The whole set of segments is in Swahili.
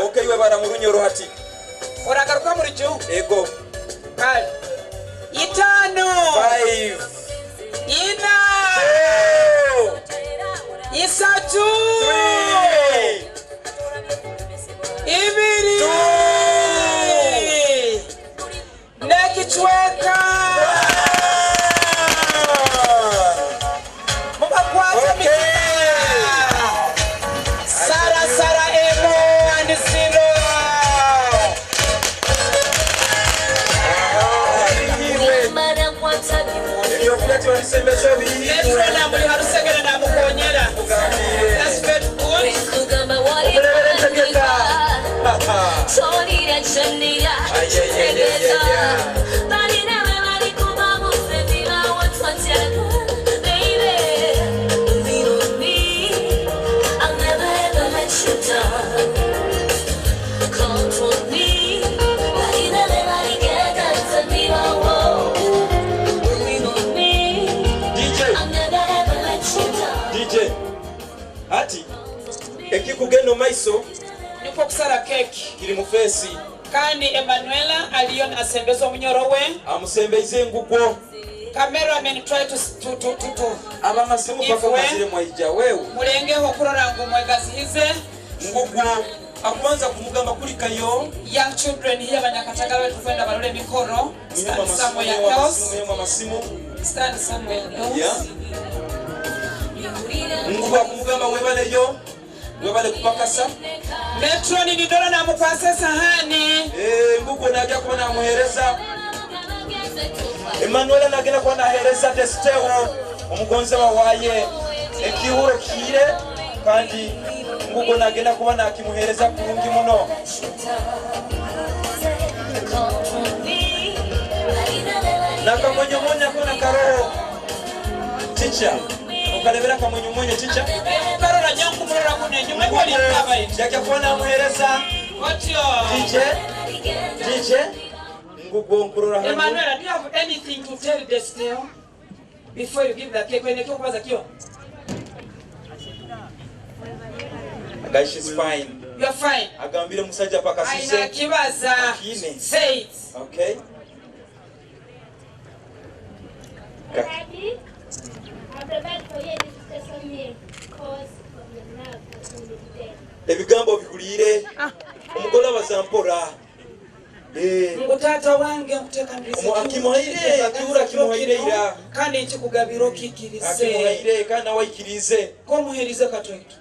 Okay, we bara murunyo rohati. Oragaruka muri jo. Ego. Kali. Itano. 5. Ina. 4. Isatu. 3. Ibiri. 2. Nekichweka. Ekikugeno maiso niko kusala keki kiri mu face kandi Emanuela aliona asembezo munyorowe amusembeize ngugo cameraman try to abamasimu paka mazire mwaija wewe mulengeho kurora ngo mwegazihize ngugo akuanza kumugamba kuri kayo young children here abanyakatagala wetu kwenda balole mikoro stand somewhere else stand somewhere else yeah ngugo akumugamba webaleyo webale kupakasa Metro ni dola na mukwase sahani ngugo najja kuba namuhereza Emmanuel nagenda kuba nahereza Destewo omugonze wawaye ekiwuro kire kandi ngugo nagenda kuba nakimuhereza kulungi muno nakamwenyomonya kona karo chicha ukalebera kamwenyomonya chicha karo na nyangu murora kune nyuma kwa liaba iti yake kuona muhereza otyo DJ ngugo nkurora hano Emmanuel, do you have anything to tell Desteo before you give the cake when you talk about the guys, she's fine. You're fine. Agambire musajja paka sise. Aina kibaza. Say it. Okay. Daddy, I'm prepared for you to tell me cause of your love for me. Ebigambo bikulire. Omugola bazampora. Ngutata wange nkuteka mbizi. Akimuhaire, kiura kimuhaire ira. Kandi nchikugabiro kikirize. Akimuhaire kana waikirize. Ko muherize katoito.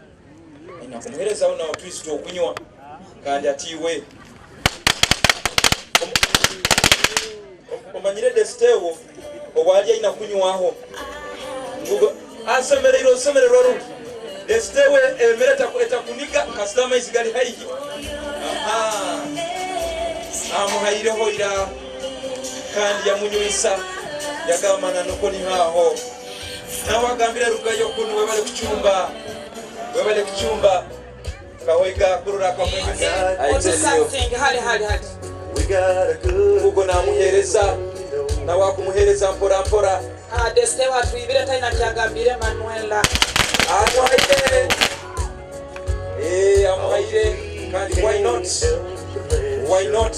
Ina kumuhereza una twist okunywa. Kandi atiwe. Omanyire Destewo obwalya ina kunywaho. Ngugo asemerero ru. Destewe emereta kweta kunika customer izigali hayi. Aha. Amuhaire hoira kandi yamunywisa yagamana nuko ni haho nawagambira rugayo kunu webale kuchumba kahoiga kurura kamwemeza hali we got a good ugo namuhereza na wakumuhereza mpora Destewo atuibire taina kyagambire Emanuela amuhaire amuhaire kandi why not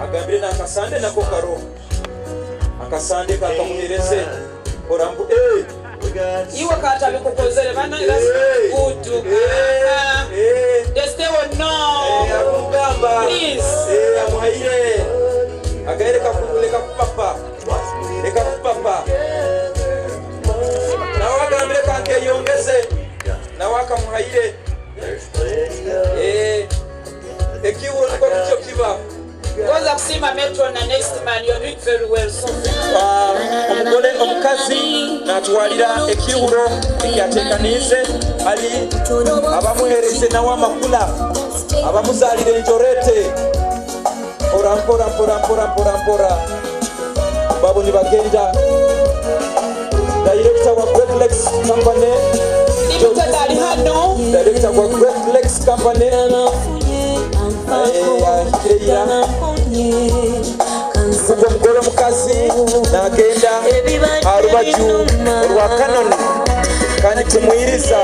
agambire na kasande nako karo akasande kakamuhereze orambu iwe kata bikukozere bana good Destewo no akugamba please amuhaire agaereka kuleka kupapa na wagambire kanke yongeze na wakamuhaire ekiwo niko kicho kiba goza kusima Metro na next man you are doing very well so omugole omukazi natwalira ekiwuro yatekanize ali abamuhereze nawe amakula abamuzalira enjorete mpora babo ni bagenda director wa Great Lakes Company director wa Great Lakes Company Kuko mgore mukazi amazzi n'agenda harubaju olwa kanoni kandi tumuyiriza